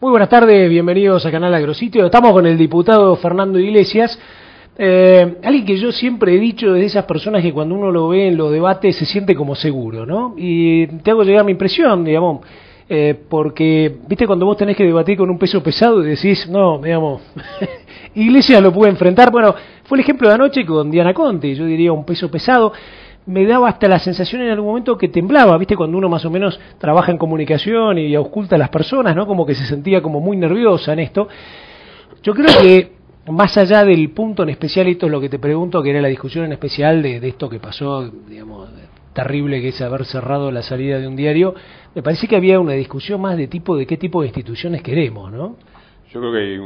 Muy buenas tardes, bienvenidos a Canal Agrositio. Estamos con el diputado Fernando Iglesias, alguien que yo siempre he dicho de esas personas que cuando uno lo ve en los debates se siente como seguro, ¿no? Y te hago llegar mi impresión, digamos, porque, viste, cuando vos tenés que debatir con un peso pesado y decís, no, digamos, Iglesias lo puede enfrentar. Bueno, fue el ejemplo de anoche con Diana Conte, yo diría un peso pesado. Me daba hasta la sensación en algún momento que temblaba, ¿viste? Cuando uno más o menos trabaja en comunicación y ausculta a las personas, ¿no? Como que se sentía como muy nerviosa en esto. Yo creo que, más allá del punto en especial, esto es lo que te pregunto, que era la discusión en especial de esto que pasó, digamos, terrible, que es haber cerrado la salida de un diario, me parece que había una discusión más de tipo de qué tipo de instituciones queremos, ¿no? Yo creo que hay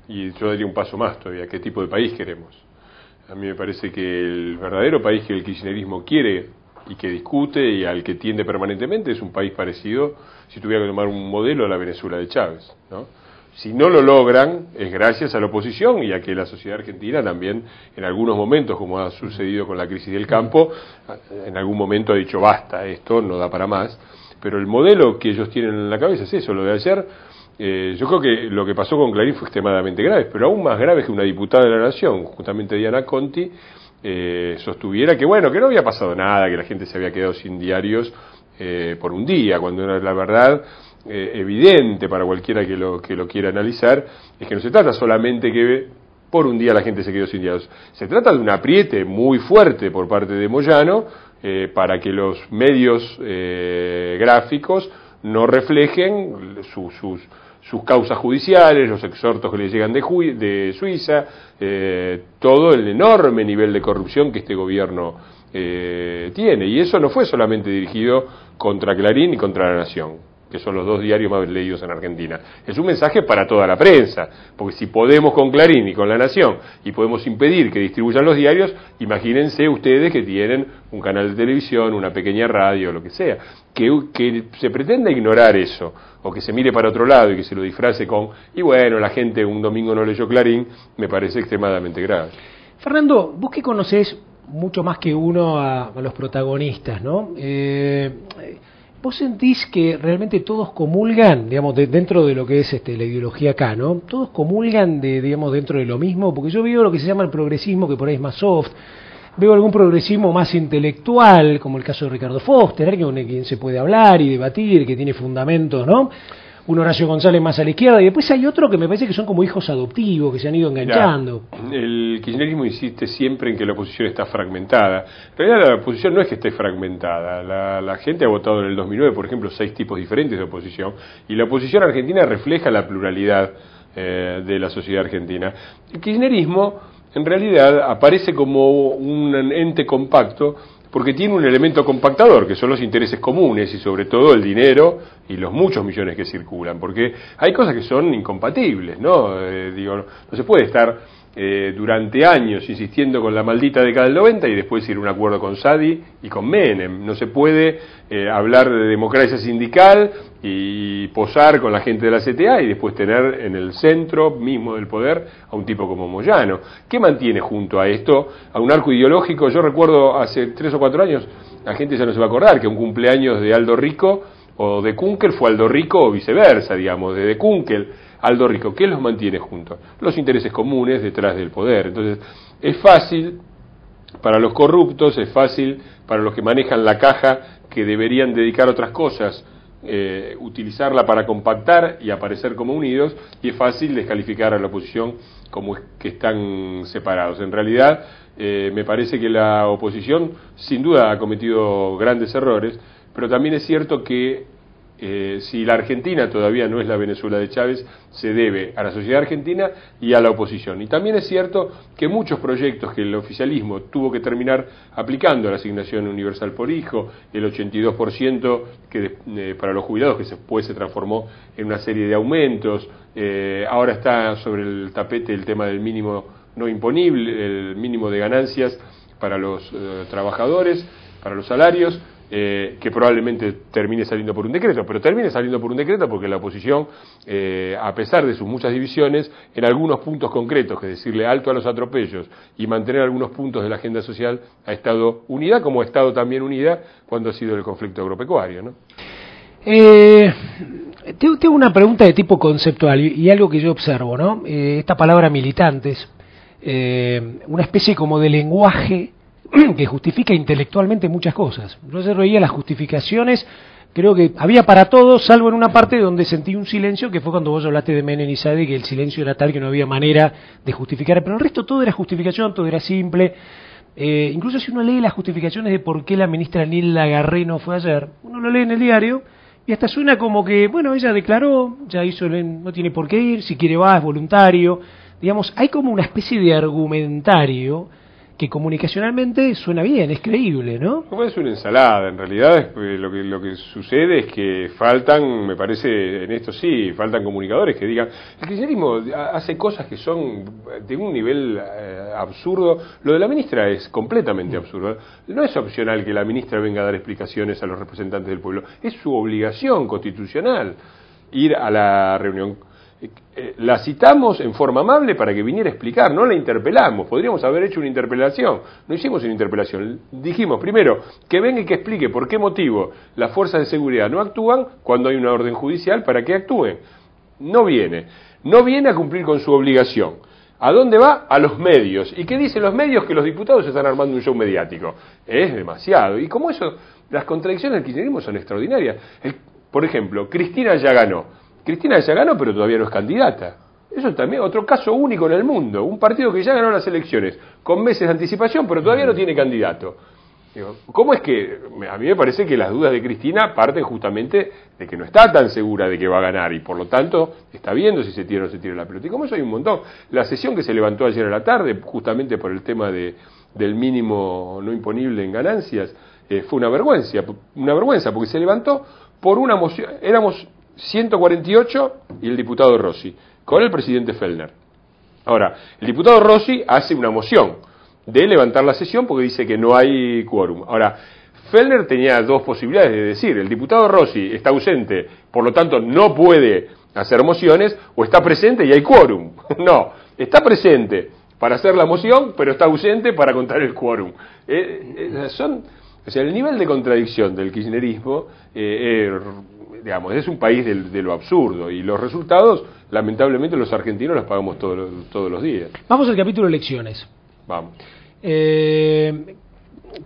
y yo daría un paso más todavía, qué tipo de país queremos. A mí me parece que el verdadero país que el kirchnerismo quiere y que discute y al que tiende permanentemente es un país parecido, si tuviera que tomar un modelo, a la Venezuela de Chávez, ¿no? Si no lo logran, es gracias a la oposición y a que la sociedad argentina también, en algunos momentos, como ha sucedido con la crisis del campo, en algún momento ha dicho basta, esto no da para más. Pero el modelo que ellos tienen en la cabeza es eso, lo de ayer. Yo creo que lo que pasó con Clarín fue extremadamente grave, pero aún más grave que una diputada de la Nación, justamente Diana Conti, sostuviera que bueno, que no había pasado nada, que la gente se había quedado sin diarios por un día, cuando era la verdad evidente para cualquiera que lo quiera analizar, es que no se trata solamente que por un día la gente se quedó sin diarios, se trata de un apriete muy fuerte por parte de Moyano para que los medios gráficos no reflejen sus causas judiciales, los exhortos que le llegan de Suiza, todo el enorme nivel de corrupción que este gobierno tiene. Y eso no fue solamente dirigido contra Clarín y contra La Nación, que son los dos diarios más leídos en Argentina. Es un mensaje para toda la prensa, porque si podemos con Clarín y con La Nación y podemos impedir que distribuyan los diarios, imagínense ustedes que tienen un canal de televisión, una pequeña radio, lo que sea, que se pretenda ignorar eso, o que se mire para otro lado y que se lo disfrace con, y bueno, la gente un domingo no leyó Clarín, me parece extremadamente grave. Fernando, vos que conocés mucho más que uno a los protagonistas, ¿no? ¿Vos sentís que realmente todos comulgan, digamos, dentro de lo que es la ideología acá, ¿no? Todos comulgan digamos, dentro de lo mismo, porque yo veo lo que se llama el progresismo, que por ahí es más soft, veo algún progresismo más intelectual, como el caso de Ricardo Foster, alguien con quien se puede hablar y debatir, que tiene fundamentos, ¿no? Un Horacio González más a la izquierda, y después hay otro que me parece que son como hijos adoptivos, que se han ido enganchando. El kirchnerismo insiste siempre en que la oposición está fragmentada. En realidad la oposición no es que esté fragmentada. La gente ha votado en el 2009, por ejemplo, 6 tipos diferentes de oposición, y la oposición argentina refleja la pluralidad de la sociedad argentina. El kirchnerismo, en realidad, aparece como un ente compacto porque tiene un elemento compactador, que son los intereses comunes y sobre todo el dinero y los muchos millones que circulan, porque hay cosas que son incompatibles, ¿no? No se puede estar durante años insistiendo con la maldita década del 90 y después ir a un acuerdo con Sadi y con Menem. No se puede hablar de democracia sindical y posar con la gente de la CTA y después tener en el centro mismo del poder a un tipo como Moyano. ¿Qué mantiene junto a esto? A un arco ideológico. Yo recuerdo hace 3 o 4 años, la gente ya no se va a acordar, que un cumpleaños de Aldo Rico o de Kunkel fue Aldo Rico o viceversa, digamos, de Kunkel Aldo Rico. ¿Qué los mantiene juntos? Los intereses comunes detrás del poder. Entonces, es fácil para los corruptos, es fácil para los que manejan la caja, que deberían dedicar a otras cosas, utilizarla para compactar y aparecer como unidos, y es fácil descalificar a la oposición como que están separados. En realidad, me parece que la oposición sin duda ha cometido grandes errores, pero también es cierto que si la Argentina todavía no es la Venezuela de Chávez, se debe a la sociedad argentina y a la oposición. Y también es cierto que muchos proyectos que el oficialismo tuvo que terminar aplicando, la asignación universal por hijo, el 82% que para los jubilados, que después se transformó en una serie de aumentos, ahora está sobre el tapete el tema del mínimo no imponible, el mínimo de ganancias para los trabajadores, para los salarios, que probablemente termine saliendo por un decreto, pero termine saliendo por un decreto porque la oposición, a pesar de sus muchas divisiones, en algunos puntos concretos, que decirle alto a los atropellos y mantener algunos puntos de la agenda social, ha estado unida, como ha estado también unida cuando ha sido el conflicto agropecuario, ¿no? Tengo una pregunta de tipo conceptual y algo que yo observo, ¿no? Esta palabra militantes, una especie como de lenguaje que justifica intelectualmente muchas cosas. Yo ayer veía las justificaciones, creo que había para todos, salvo en una parte donde sentí un silencio, que fue cuando vos hablaste de Menem y Sade, que el silencio era tal que no había manera de justificar, pero el resto todo era justificación, todo era simple. Incluso si uno lee las justificaciones de por qué la ministra Nilda Garré no fue ayer, uno lo lee en el diario y hasta suena como que, bueno, ella declaró, ya hizo, no tiene por qué ir, si quiere va, es voluntario. Digamos, hay como una especie de argumentario que comunicacionalmente suena bien, es creíble, ¿no? Como es una ensalada, en realidad lo que sucede es que faltan, me parece, en esto sí, faltan comunicadores que digan, el kirchnerismo hace cosas que son de un nivel absurdo. Lo de la ministra es completamente absurdo. No es opcional que la ministra venga a dar explicaciones a los representantes del pueblo, es su obligación constitucional ir a la reunión. La citamos en forma amable para que viniera a explicar, no la interpelamos, podríamos haber hecho una interpelación, no hicimos una interpelación, dijimos primero que venga y que explique por qué motivo las fuerzas de seguridad no actúan cuando hay una orden judicial para que actúen. No viene a cumplir con su obligación. ¿A dónde va? A los medios. ¿Y qué dicen los medios? Que los diputados están armando un show mediático. Es demasiado. Y como eso, las contradicciones del kirchnerismo son extraordinarias. Por ejemplo, Cristina ya ganó, pero todavía no es candidata. Eso también, otro caso único en el mundo. Un partido que ya ganó las elecciones con meses de anticipación, pero todavía no tiene candidato. Digo, ¿cómo es que? A mí me parece que las dudas de Cristina parten justamente de que no está tan segura de que va a ganar y por lo tanto está viendo si se tira o no se tira la pelota. Y como eso hay un montón. La sesión que se levantó ayer a la tarde, justamente por el tema del mínimo no imponible en ganancias, fue una vergüenza, porque se levantó por una moción. Éramos 148 y el diputado Rossi, con el presidente Fellner. Ahora, el diputado Rossi hace una moción de levantar la sesión porque dice que no hay quórum. Ahora, Fellner tenía dos posibilidades de decir, el diputado Rossi está ausente, por lo tanto no puede hacer mociones, o está presente y hay quórum. No, está presente para hacer la moción, pero está ausente para contar el quórum. O sea, el nivel de contradicción del kirchnerismo, digamos, es un país de lo absurdo y los resultados, lamentablemente, los argentinos los pagamos todos los días. Vamos al capítulo elecciones. Vamos.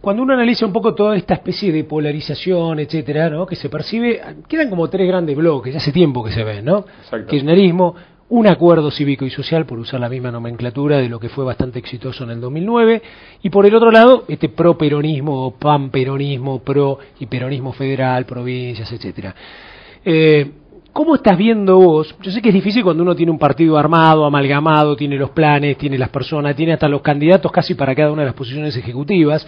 Cuando uno analiza un poco toda esta especie de polarización, etcétera, ¿no?, que se percibe, quedan como tres grandes bloques, hace tiempo que se ven, ¿no? Kirchnerismo, un acuerdo cívico y social, por usar la misma nomenclatura de lo que fue bastante exitoso en el 2009, y por el otro lado, este pro-peronismo o pan-peronismo, y peronismo federal, provincias, etcétera. ¿Cómo estás viendo vos? Yo sé que es difícil cuando uno tiene un partido armado, amalgamado, tiene los planes, tiene las personas, tiene hasta los candidatos casi para cada una de las posiciones ejecutivas,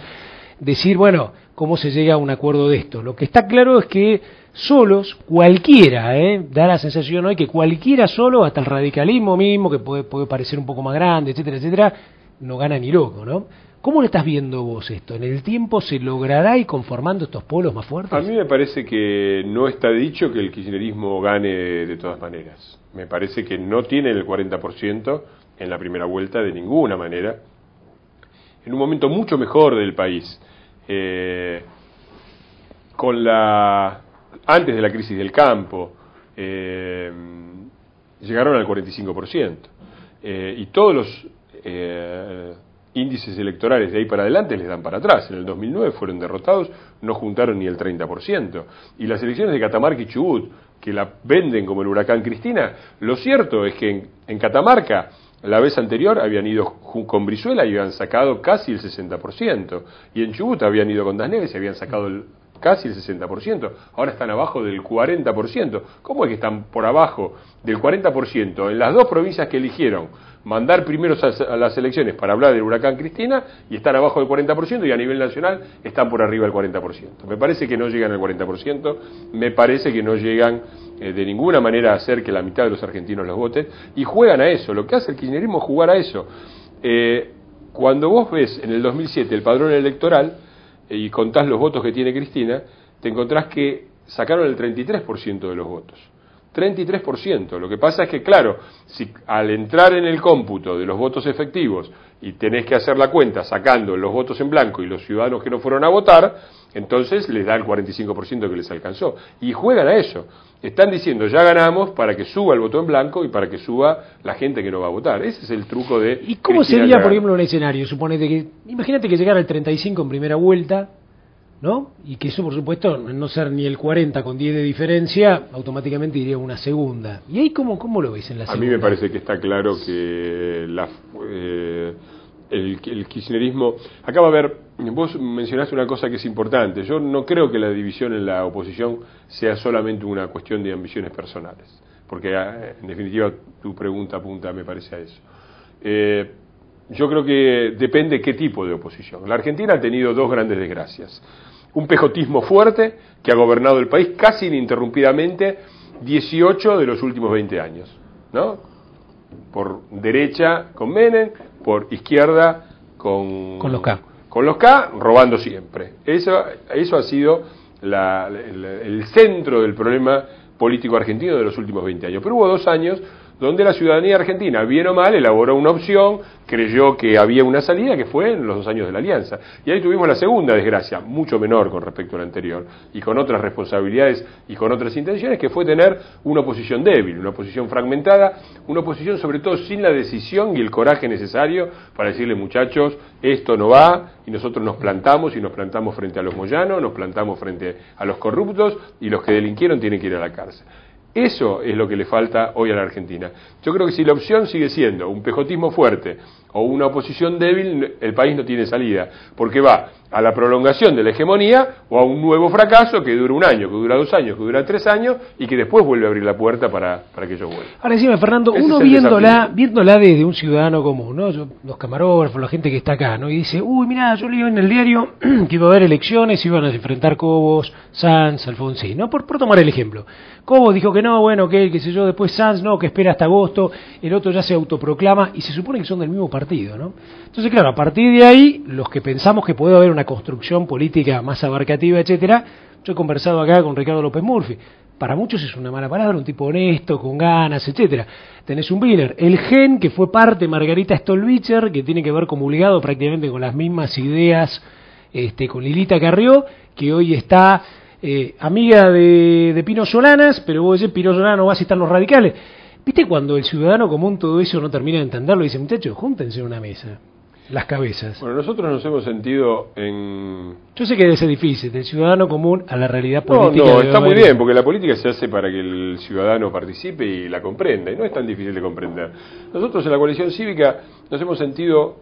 decir, bueno, ¿cómo se llega a un acuerdo de esto? Lo que está claro es que solos, cualquiera, da la sensación hoy que cualquiera solo, hasta el radicalismo mismo, que puede parecer un poco más grande, etcétera, etcétera, no gana ni loco, ¿no? ¿Cómo lo estás viendo vos esto? ¿En el tiempo se logrará ir conformando estos polos más fuertes? A mí me parece que no está dicho que el kirchnerismo gane de todas maneras. Me parece que no tiene el 40% en la primera vuelta de ninguna manera. En un momento mucho mejor del país, antes de la crisis del campo, llegaron al 45%. Y todos los índices electorales de ahí para adelante les dan para atrás. En el 2009 fueron derrotados, no juntaron ni el 30%. Y las elecciones de Catamarca y Chubut, que la venden como el huracán Cristina, lo cierto es que en Catamarca, la vez anterior habían ido con Brizuela y habían sacado casi el 60%. Y en Chubut habían ido con Das Neves y habían sacado casi el 60%. Ahora están abajo del 40%. ¿Cómo es que están por abajo del 40% en las dos provincias que eligieron mandar primero a las elecciones para hablar del huracán Cristina y están abajo del 40% y a nivel nacional están por arriba del 40%? Me parece que no llegan al 40%, me parece que no llegan de ninguna manera a hacer que la mitad de los argentinos los voten y juegan a eso. Lo que hace el kirchnerismo es jugar a eso. Cuando vos ves en el 2007 el padrón electoral y contás los votos que tiene Cristina, te encontrás que sacaron el 33% de los votos. 33%. Lo que pasa es que, claro, si al entrar en el cómputo de los votos efectivos y tenés que hacer la cuenta sacando los votos en blanco y los ciudadanos que no fueron a votar, entonces les da el 45% que les alcanzó. Y juegan a eso. Están diciendo, ya ganamos para que suba el voto en blanco y para que suba la gente que no va a votar. Ese es el truco de... ¿Y cómo sería, por ejemplo, un escenario? Imagínate que llegara el 35 en primera vuelta, ¿no? Y que eso, por supuesto, no ser ni el 40 con 10 de diferencia, automáticamente iría una segunda. ¿Y ahí cómo lo ves en la segunda? A mí me parece que está claro que el kirchnerismo... Acá va a haber... Vos mencionaste una cosa que es importante. Yo no creo que la división en la oposición sea solamente una cuestión de ambiciones personales. Porque, en definitiva, tu pregunta apunta, me parece, a eso. Yo creo que depende qué tipo de oposición. La Argentina ha tenido dos grandes desgracias. Un pejotismo fuerte que ha gobernado el país casi ininterrumpidamente 18 de los últimos 20 años, ¿no? Por derecha con Menem, por izquierda con los K. Con los K, robando siempre. Eso ha sido el centro del problema político argentino de los últimos 20 años. Pero hubo 2 años donde la ciudadanía argentina, bien o mal, elaboró una opción, creyó que había una salida, que fue en los 2 años de la Alianza. Y ahí tuvimos la segunda desgracia, mucho menor con respecto a la anterior, y con otras responsabilidades y con otras intenciones, que fue tener una oposición débil, una oposición fragmentada, una oposición sobre todo sin la decisión y el coraje necesario para decirle, muchachos, esto no va, y nosotros nos plantamos frente a los moyanos, nos plantamos frente a los corruptos, y los que delinquieron tienen que ir a la cárcel. Eso es lo que le falta hoy a la Argentina. Yo creo que si la opción sigue siendo un pejotismo fuerte o una oposición débil, el país no tiene salida, porque va a la prolongación de la hegemonía o a un nuevo fracaso que dura 1 año, que dura 2 años, que dura 3 años y que después vuelve a abrir la puerta para que ellos vuelvan. Ahora decime, Fernando, Ese uno es viéndola desde un ciudadano común, ¿no? Los camarógrafos, la gente que está acá, ¿no? Y dice, uy, mirá, yo leí en el diario que iba a haber elecciones, iban a enfrentar Cobos, Sanz, Alfonsín, ¿no? Por tomar el ejemplo. Cobos dijo que no, bueno, que qué sé yo, después Sanz no, que espera hasta agosto, el otro ya se autoproclama y se supone que son del mismo partido, ¿no? Entonces, claro, a partir de ahí, los que pensamos que puede haber una construcción política más abarcativa, etcétera, yo he conversado acá con Ricardo López Murphy. Para muchos es una mala palabra, un tipo honesto, con ganas, etcétera. Tenés un Biller, el GEN, que fue parte de Margarita Stolbizer, que tiene que ver comulgado prácticamente con las mismas ideas, con Lilita Carrió, que hoy está amiga de Pino Solanas, pero vos decís, Pino Solanas no va a citar los radicales. ¿Viste cuando el ciudadano común todo eso no termina de entenderlo y dice, muchachos, júntense en una mesa? Las cabezas. Bueno, nosotros nos hemos sentido en... Yo sé que debe ser difícil, del ciudadano común a la realidad política. No, está muy bien, porque la política se hace para que el ciudadano participe y la comprenda, y no es tan difícil de comprender. Nosotros en la coalición cívica nos hemos sentido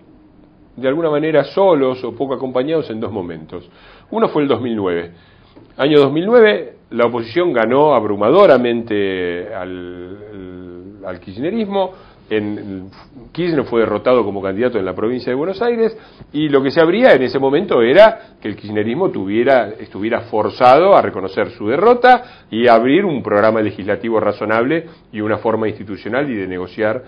de alguna manera solos o poco acompañados en 2 momentos. Uno fue el 2009. Año 2009, la oposición ganó abrumadoramente al kirchnerismo. Kirchner fue derrotado como candidato en la provincia de Buenos Aires y lo que se abría en ese momento era que el kirchnerismo estuviera forzado a reconocer su derrota y a abrir un programa legislativo razonable y una forma institucional y de negociar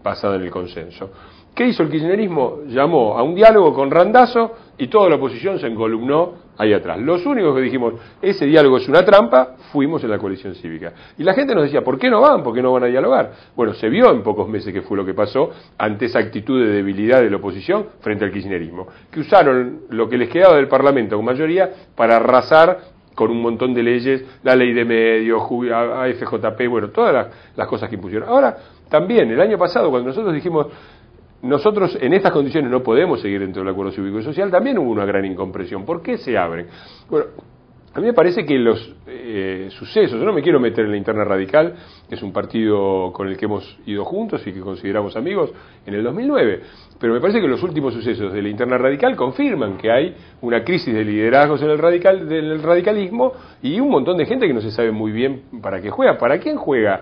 basada en el consenso. ¿Qué hizo el kirchnerismo? Llamó a un diálogo con Randazzo y toda la oposición se encolumnó ahí atrás. Los únicos que dijimos, ese diálogo es una trampa, fuimos en la coalición cívica. Y la gente nos decía, ¿por qué no van? ¿Por qué no van a dialogar? Bueno, se vio en pocos meses que fue lo que pasó ante esa actitud de debilidad de la oposición frente al kirchnerismo, que usaron lo que les quedaba del Parlamento con mayoría para arrasar con un montón de leyes, la ley de medios, AFJP, bueno, todas las cosas que impusieron. Ahora, también, el año pasado, cuando nosotros dijimos, nosotros en estas condiciones no podemos seguir dentro del acuerdo cívico y social, también hubo una gran incomprensión. ¿Por qué se abren? Bueno, a mí me parece que los sucesos, yo no me quiero meter en la interna radical, que es un partido con el que hemos ido juntos y que consideramos amigos en el 2009, pero me parece que los últimos sucesos de la interna radical confirman que hay una crisis de liderazgos en del radicalismo y un montón de gente que no se sabe muy bien para qué juega. ¿Para quién juega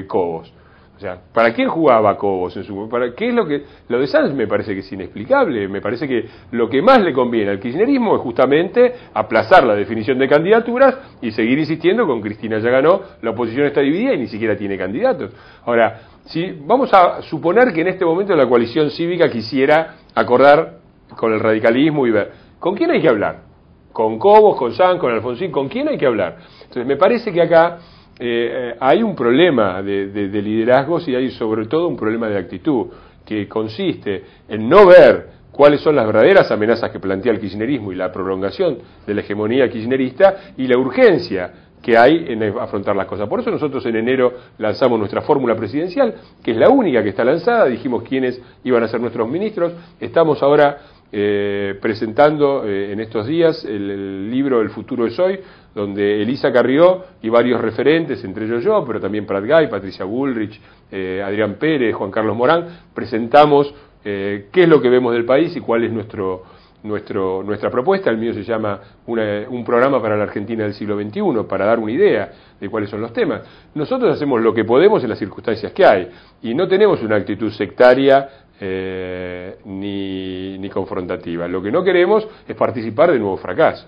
Cobos? O sea, ¿para quién jugaba Cobos en su... ¿Qué es lo de Sanz me parece que es inexplicable? Me parece que lo que más le conviene al kirchnerismo es justamente aplazar la definición de candidaturas y seguir insistiendo con Cristina ya ganó, la oposición está dividida y ni siquiera tiene candidatos. Ahora, si vamos a suponer que en este momento la coalición cívica quisiera acordar con el radicalismo y ver, ¿con quién hay que hablar? ¿Con Cobos, con Sanz, con Alfonsín? ¿Con quién hay que hablar? Entonces, me parece que acá hay un problema de liderazgos y hay sobre todo un problema de actitud que consiste en no ver cuáles son las verdaderas amenazas que plantea el kirchnerismo y la prolongación de la hegemonía kirchnerista y la urgencia que hay en afrontar las cosas. Por eso nosotros en enero lanzamos nuestra fórmula presidencial, que es la única que está lanzada, dijimos quiénes iban a ser nuestros ministros, estamos ahora presentando en estos días el libro El futuro es hoy, donde Elisa Carrió y varios referentes, entre ellos yo, pero también Prat Gay, Patricia Bullrich, Adrián Pérez, Juan Carlos Morán, presentamos qué es lo que vemos del país y cuál es nuestra propuesta. El mío se llama un programa para la Argentina del siglo XXI, para dar una idea de cuáles son los temas. Nosotros hacemos lo que podemos en las circunstancias que hay y no tenemos una actitud sectaria ni confrontativa. Lo que no queremos es participar de nuevos fracasos.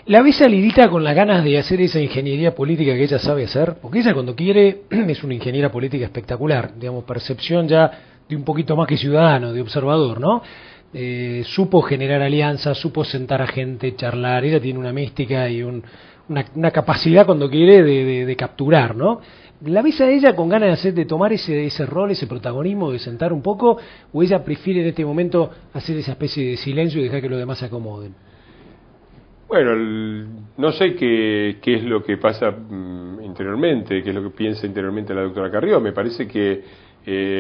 ¿La ves a Lidita con las ganas de hacer esa ingeniería política que ella sabe hacer? Porque ella cuando quiere es una ingeniera política espectacular, digamos, percepción ya de un poquito más que ciudadano, de observador, ¿no? Supo generar alianzas, supo sentar a gente, charlar, ella tiene una mística y una capacidad cuando quiere de capturar, ¿no? ¿La ves a ella con ganas de tomar ese rol, ese protagonismo, de sentar un poco, o ella prefiere en este momento hacer esa especie de silencio y dejar que los demás se acomoden? Bueno, no sé qué es lo que pasa interiormente, qué es lo que piensa interiormente la doctora Carrió. Me parece que...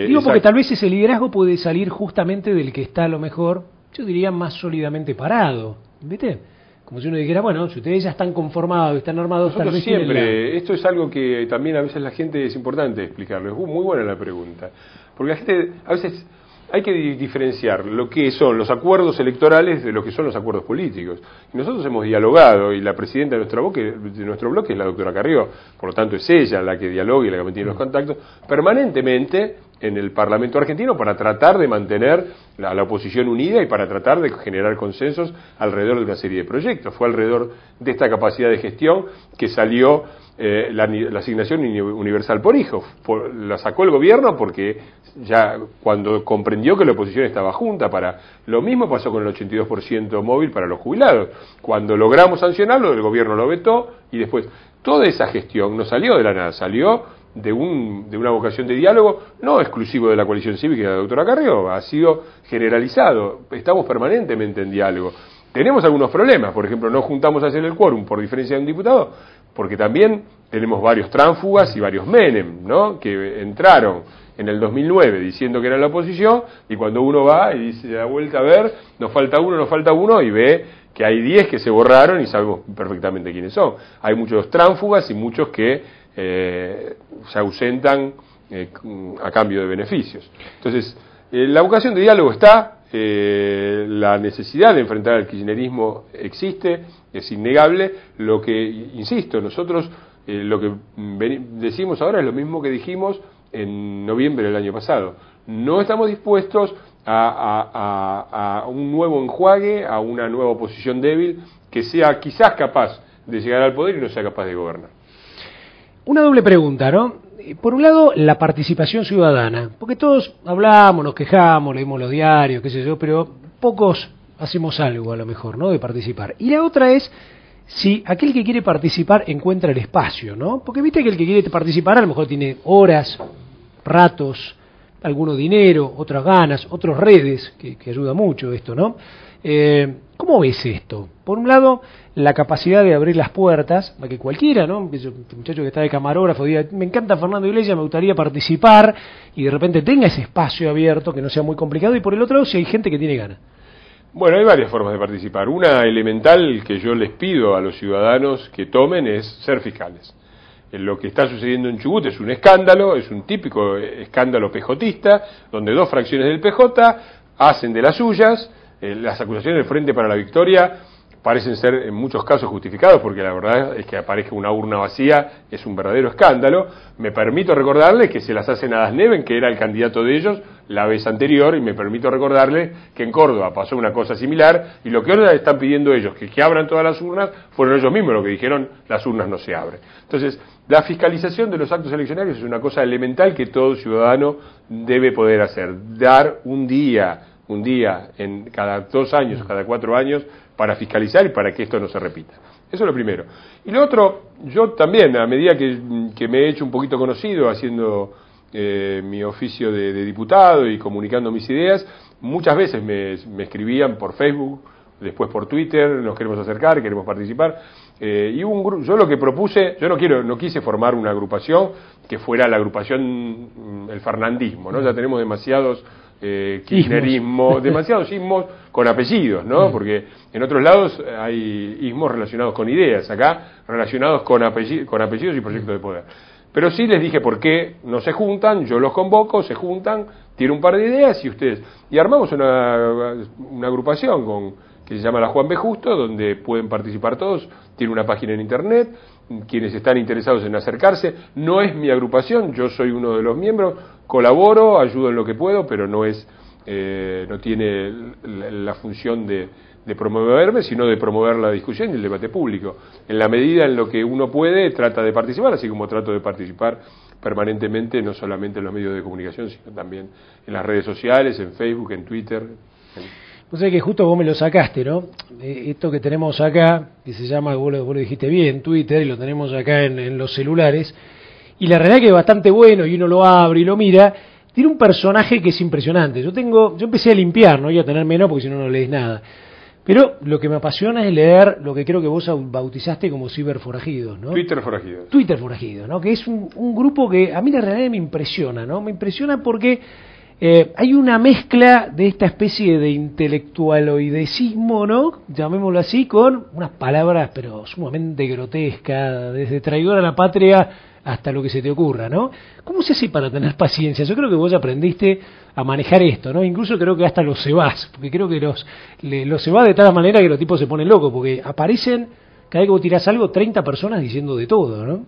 Digo porque tal vez ese liderazgo puede salir justamente del que está a lo mejor, yo diría, más sólidamente parado, ¿viste? Como si uno dijera, bueno, si ustedes ya están conformados, están armados... Nosotros tal vez siempre, esto es algo que también a veces la gente es importante explicarlo, es muy buena la pregunta, porque la gente a veces... Hay que diferenciar lo que son los acuerdos electorales de lo que son los acuerdos políticos. Y nosotros hemos dialogado, y la presidenta de nuestro bloque es la doctora Carrió, por lo tanto es ella la que dialoga y la que mantiene los contactos permanentemente en el Parlamento argentino para tratar de mantener la oposición unida y para tratar de generar consensos alrededor de una serie de proyectos. Fue alrededor de esta capacidad de gestión que salió la asignación universal por hijo. La sacó el gobierno porque ya cuando comprendió que la oposición estaba junta para... Lo mismo pasó con el 82% móvil para los jubilados. Cuando logramos sancionarlo, el gobierno lo vetó y después toda esa gestión no salió de la nada, salió de una vocación de diálogo no exclusivo de la coalición cívica y de la doctora Carrió, ha sido generalizado. Estamos permanentemente en diálogo. Tenemos algunos problemas, por ejemplo, no juntamos a hacer el quórum por diferencia de un diputado, porque también tenemos varios tránsfugas y varios Menem, ¿no?, que entraron en el 2009 diciendo que era la oposición, y cuando uno va y dice, da vuelta a ver, nos falta uno, y ve que hay 10 que se borraron y sabemos perfectamente quiénes son. Hay muchos tránsfugas y muchos que se ausentan a cambio de beneficios. Entonces, la vocación de diálogo está, la necesidad de enfrentar al kirchnerismo existe, es innegable. Lo que, insisto, nosotros lo que decimos ahora es lo mismo que dijimos en noviembre del año pasado. No estamos dispuestos a un nuevo enjuague, a una nueva oposición débil que sea quizás capaz de llegar al poder y no sea capaz de gobernar. Una doble pregunta, ¿no? Por un lado, la participación ciudadana, porque todos hablamos, nos quejamos, leemos los diarios, qué sé yo, pero pocos hacemos algo a lo mejor, ¿no?, de participar. Y la otra es si aquel que quiere participar encuentra el espacio, ¿no? Porque viste que el que quiere participar a lo mejor tiene horas, ratos, alguno dinero, otras ganas, otras redes, que ayuda mucho esto, ¿no? ¿Cómo ves esto? Por un lado, la capacidad de abrir las puertas, para que cualquiera, ¿no? El muchacho que está de camarógrafo diga, me encanta Fernando Iglesias, me gustaría participar, y de repente tenga ese espacio abierto, que no sea muy complicado, y por el otro lado, si hay gente que tiene ganas. Bueno, hay varias formas de participar. Una elemental que yo les pido a los ciudadanos que tomen es ser fiscales. Lo que está sucediendo en Chubut es un escándalo, es un típico escándalo pejotista, donde dos fracciones del PJ hacen de las suyas. Las acusaciones del Frente para la Victoria parecen ser en muchos casos justificados, porque la verdad es que aparezca una urna vacía es un verdadero escándalo. Me permito recordarles que se las hacen a Dasneven, que era el candidato de ellos la vez anterior, y me permito recordarles que en Córdoba pasó una cosa similar, y lo que ahora están pidiendo ellos, que abran todas las urnas, fueron ellos mismos los que dijeron las urnas no se abren. Entonces, la fiscalización de los actos eleccionarios es una cosa elemental que todo ciudadano debe poder hacer. Dar un día en cada 2 años, cada 4 años, para fiscalizar y para que esto no se repita. Eso es lo primero. Y lo otro, yo también, a medida que me he hecho un poquito conocido haciendo mi oficio de diputado y comunicando mis ideas, muchas veces me escribían por Facebook, después por Twitter, nos queremos acercar, queremos participar. Y yo lo que propuse, yo no quise formar una agrupación que fuera la agrupación, el fernandismo, ¿no? Ya tenemos demasiados kirchnerismo, demasiados ismos con apellidos, ¿no? Porque en otros lados hay ismos relacionados con ideas, acá relacionados con apellidos y proyectos de poder. Pero sí les dije por qué no se juntan, yo los convoco, se juntan, tiro un par de ideas y armamos una agrupación que se llama la Juan B. Justo, donde pueden participar todos, tiene una página en internet, quienes están interesados en acercarse. No es mi agrupación, yo soy uno de los miembros, colaboro, ayudo en lo que puedo, pero no tiene la función de promoverme, sino de promover la discusión y el debate público. En la medida en lo que uno puede, trata de participar, así como trato de participar permanentemente, no solamente en los medios de comunicación, sino también en las redes sociales, en Facebook, en Twitter. Pues es que justo vos me lo sacaste, ¿no? Esto que tenemos acá, que se llama, vos lo dijiste bien, Twitter, y lo tenemos acá en los celulares, y la realidad que es bastante bueno, y uno lo abre y lo mira, tiene un personaje que es impresionante. Yo empecé a limpiar, no voy a tener menos porque si no, no lees nada. Pero lo que me apasiona es leer lo que creo que vos bautizaste como ciberforajidos, ¿no? Twitter forajidos. Twitter forajidos, ¿no? Que es un grupo que a mí la realidad me impresiona, ¿no? Me impresiona porque hay una mezcla de esta especie de intelectualoidecismo, ¿no? Llamémoslo así, con unas palabras pero sumamente grotescas, desde traidor a la patria hasta lo que se te ocurra, ¿no? ¿Cómo se hace para tener paciencia? Yo creo que vos aprendiste a manejar esto, ¿no? Incluso creo que hasta los cebás, porque creo que los cebás de tal manera que los tipos se ponen locos, porque aparecen, cada vez que vos tirás algo, 30 personas diciendo de todo, ¿no?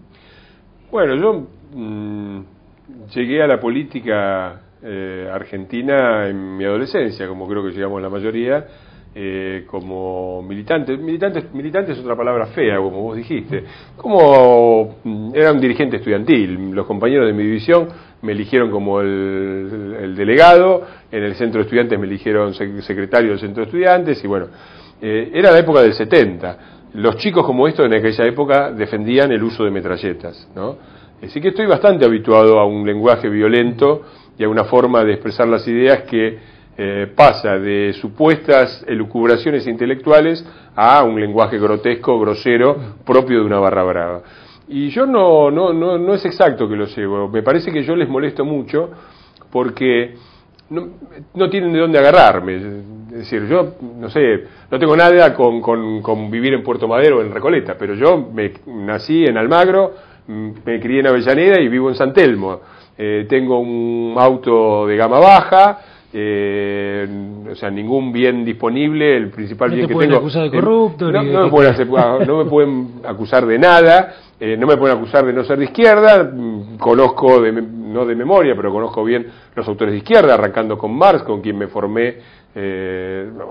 Bueno, yo llegué a la política argentina en mi adolescencia, como creo que llegamos la mayoría, como militante es otra palabra fea, como vos dijiste, como era un dirigente estudiantil. Los compañeros de mi división me eligieron como el delegado, en el centro de estudiantes me eligieron secretario del centro de estudiantes, y bueno, era la época del 70. Los chicos como estos en aquella época defendían el uso de metralletas, ¿no? Así que estoy bastante habituado a un lenguaje violento y a una forma de expresar las ideas que pasa de supuestas elucubraciones intelectuales a un lenguaje grotesco, grosero, propio de una barra brava. Y yo no es exacto que lo sé, me parece que yo les molesto mucho porque no tienen de dónde agarrarme. Es decir, yo, no sé, no tengo nada con vivir en Puerto Madero o en Recoleta, pero yo nací en Almagro, me crié en Avellaneda y vivo en San Telmo. Tengo un auto de gama baja, o sea, ningún bien disponible, el principal bien que tengo... No te pueden acusar de corrupto. No me pueden acusar de nada, no me pueden acusar de no ser de izquierda, conozco, no de memoria, pero conozco bien los autores de izquierda, arrancando con Marx, con quien me formé.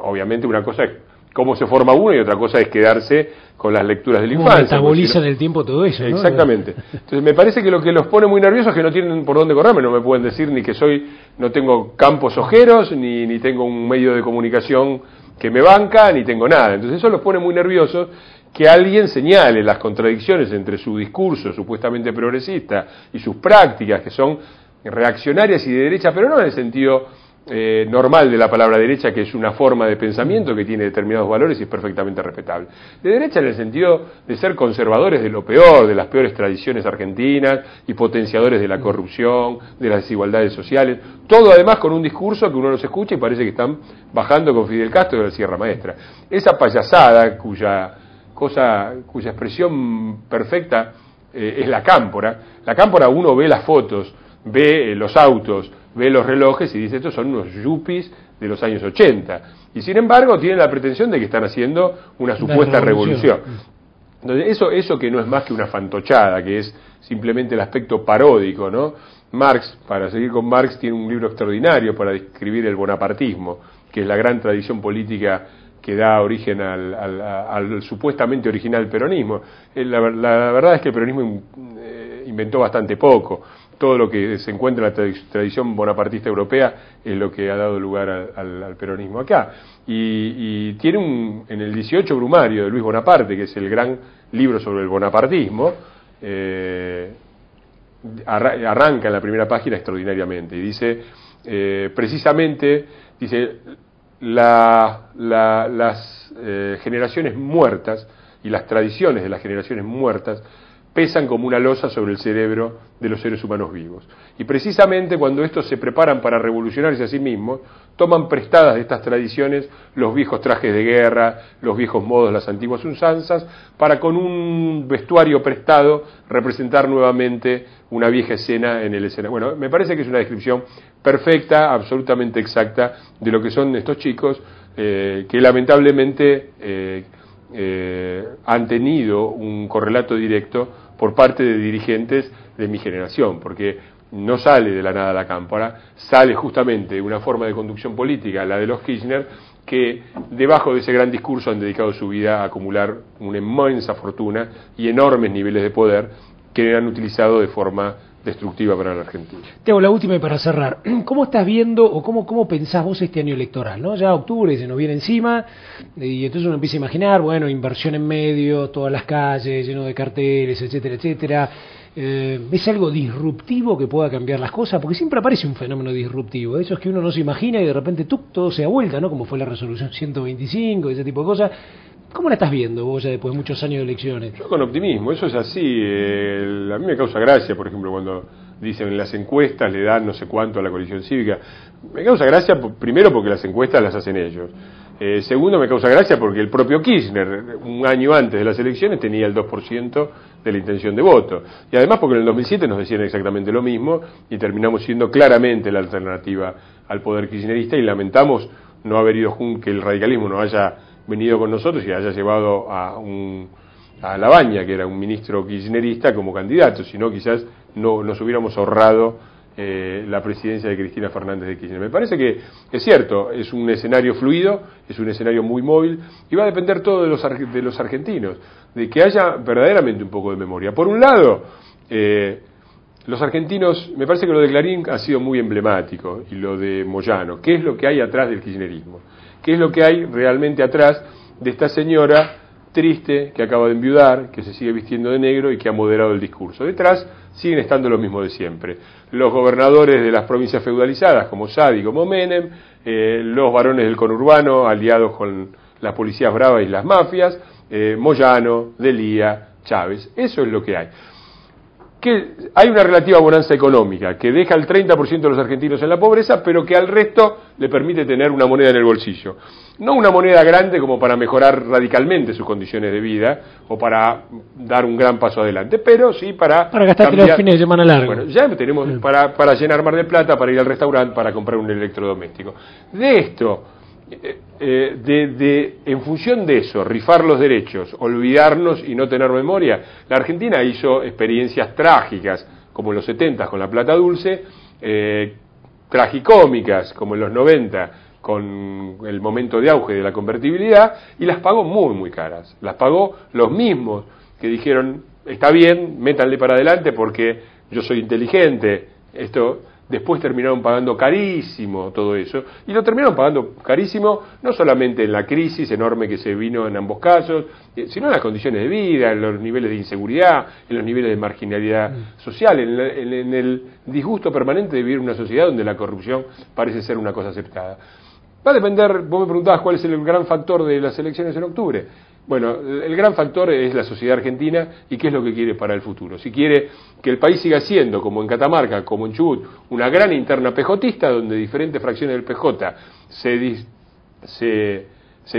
Obviamente una cosa es cómo se forma uno y otra cosa es quedarse con las lecturas de la infancia. Metaboliza en el tiempo todo eso, ¿no? Exactamente. Entonces me parece que lo que los pone muy nerviosos es que no tienen por dónde correrme, no me pueden decir ni que no tengo campos ojeros, ni tengo un medio de comunicación que me banca, ni tengo nada. Entonces eso los pone muy nerviosos, que alguien señale las contradicciones entre su discurso supuestamente progresista y sus prácticas, que son reaccionarias y de derecha, pero no en el sentido normal de la palabra derecha, que es una forma de pensamiento que tiene determinados valores y es perfectamente respetable. De derecha en el sentido de ser conservadores de lo peor, de las peores tradiciones argentinas y potenciadores de la corrupción, de las desigualdades sociales, todo además con un discurso que uno los escucha y parece que están bajando con Fidel Castro de la Sierra Maestra. Esa payasada cuya expresión perfecta es la cámpora. La cámpora, uno ve las fotos, ve los autos, ve los relojes y dice, estos son unos yuppies de los años 80. Y sin embargo tienen la pretensión de que están haciendo una supuesta revolución. Entonces, eso que no es más que una fantochada, que es simplemente el aspecto paródico, ¿no? Marx, para seguir con Marx, tiene un libro extraordinario para describir el bonapartismo, que es la gran tradición política que da origen al supuestamente original peronismo. La verdad es que el peronismo inventó bastante poco. todo lo que se encuentra en la tradición bonapartista europea es lo que ha dado lugar al peronismo acá. Y tiene en el 18 Brumario de Luis Bonaparte, que es el gran libro sobre el bonapartismo, arranca en la primera página extraordinariamente y dice, precisamente, dice, las generaciones muertas y las tradiciones de las generaciones muertas pesan como una losa sobre el cerebro de los seres humanos vivos. Y precisamente cuando estos se preparan para revolucionarse a sí mismos, toman prestadas de estas tradiciones los viejos trajes de guerra, los viejos modos, las antiguas usanzas, para con un vestuario prestado representar nuevamente una vieja escena en el escenario. Bueno, me parece que es una descripción perfecta, absolutamente exacta, de lo que son estos chicos que lamentablemente han tenido un correlato directo por parte de dirigentes de mi generación, porque no sale de la nada la cámpora, sale justamente de una forma de conducción política, la de los Kirchner, que debajo de ese gran discurso han dedicado su vida a acumular una inmensa fortuna y enormes niveles de poder que han utilizado de forma destructiva para la Argentina. Te hago la última y para cerrar. ¿Cómo estás viendo o cómo pensás vos este año electoral, ¿no? Ya octubre se nos viene encima y entonces uno empieza a imaginar, bueno, inversión en medio, todas las calles, lleno de carteles, etcétera, etcétera. ¿Es algo disruptivo que pueda cambiar las cosas? Porque siempre aparece un fenómeno disruptivo, eso es que uno no se imagina y de repente todo se da vuelta, ¿no? Como fue la resolución 125, ese tipo de cosas. ¿Cómo la estás viendo vos ya después de muchos años de elecciones? Yo con optimismo, eso es así. A mí me causa gracia, por ejemplo, cuando dicen en las encuestas le dan no sé cuánto a la coalición cívica. Me causa gracia primero porque las encuestas las hacen ellos. Segundo, me causa gracia porque el propio Kirchner, un año antes de las elecciones, tenía el 2% de la intención de voto. Y además porque en el 2007 nos decían exactamente lo mismo y terminamos siendo claramente la alternativa al poder kirchnerista y lamentamos no haber ido que el radicalismo no haya venido con nosotros y haya llevado a Labaña, que era un ministro kirchnerista, como candidato, sino quizás no nos hubiéramos ahorrado la presidencia de Cristina Fernández de Kirchner. Me parece que es cierto, es un escenario fluido, es un escenario muy móvil y va a depender todo de los argentinos, de que haya verdaderamente un poco de memoria. Por un lado, los argentinos, me parece que lo de Clarín ha sido muy emblemático y lo de Moyano. ¿Qué es lo que hay atrás del kirchnerismo? ¿Qué es lo que hay realmente atrás de esta señora triste que acaba de enviudar, que se sigue vistiendo de negro y que ha moderado el discurso? Detrás siguen estando lo mismo de siempre. Los gobernadores de las provincias feudalizadas, como Sadi, como Menem, los varones del conurbano aliados con las policías bravas y las mafias, Moyano, Delía, Chávez. Eso es lo que hay. Que hay una relativa bonanza económica que deja al 30% de los argentinos en la pobreza, pero que al resto le permite tener una moneda en el bolsillo. No una moneda grande como para mejorar radicalmente sus condiciones de vida o para dar un gran paso adelante, pero sí para gastar los fines de semana largos. Bueno, ya tenemos para llenar Mar del Plata, para ir al restaurante, para comprar un electrodoméstico. De esto, en función de eso, rifar los derechos, olvidarnos y no tener memoria, la Argentina hizo experiencias trágicas, como en los 70 con la plata dulce, tragicómicas, como en los 90 con el momento de auge de la convertibilidad, y las pagó muy, muy caras. Las pagó los mismos que dijeron, está bien, métanle para adelante porque yo soy inteligente, esto. Después terminaron pagando carísimo todo eso, y lo terminaron pagando carísimo no solamente en la crisis enorme que se vino en ambos casos, sino en las condiciones de vida, en los niveles de inseguridad, en los niveles de marginalidad social, en el disgusto permanente de vivir en una sociedad donde la corrupción parece ser una cosa aceptada. Va a depender, vos me preguntabas cuál es el gran factor de las elecciones en octubre. Bueno, el gran factor es la sociedad argentina y qué es lo que quiere para el futuro. Si quiere que el país siga siendo, como en Catamarca, como en Chubut, una gran interna pejotista, donde diferentes fracciones del PJ se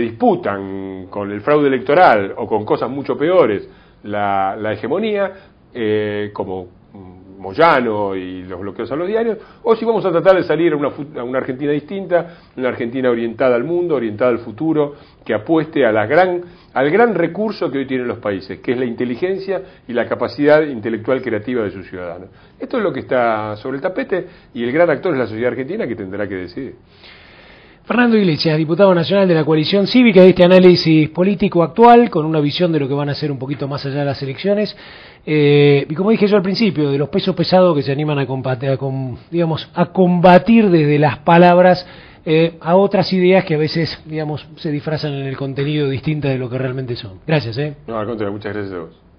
disputan con el fraude electoral o con cosas mucho peores la hegemonía, como Moyano y los bloqueos a los diarios, o si vamos a tratar de salir a una Argentina distinta, una Argentina orientada al mundo, orientada al futuro, que apueste al gran recurso que hoy tienen los países, que es la inteligencia y la capacidad intelectual creativa de sus ciudadanos. Esto es lo que está sobre el tapete y el gran actor es la sociedad argentina que tendrá que decidir. Fernando Iglesias, diputado nacional de la coalición cívica, este análisis político actual con una visión de lo que van a ser un poquito más allá de las elecciones. Y como dije yo al principio, de los pesos pesados que se animan a combatir, a combatir desde las palabras a otras ideas que a veces, se disfrazan en el contenido distinta de lo que realmente son. Gracias. No, al contrario, muchas gracias a vos.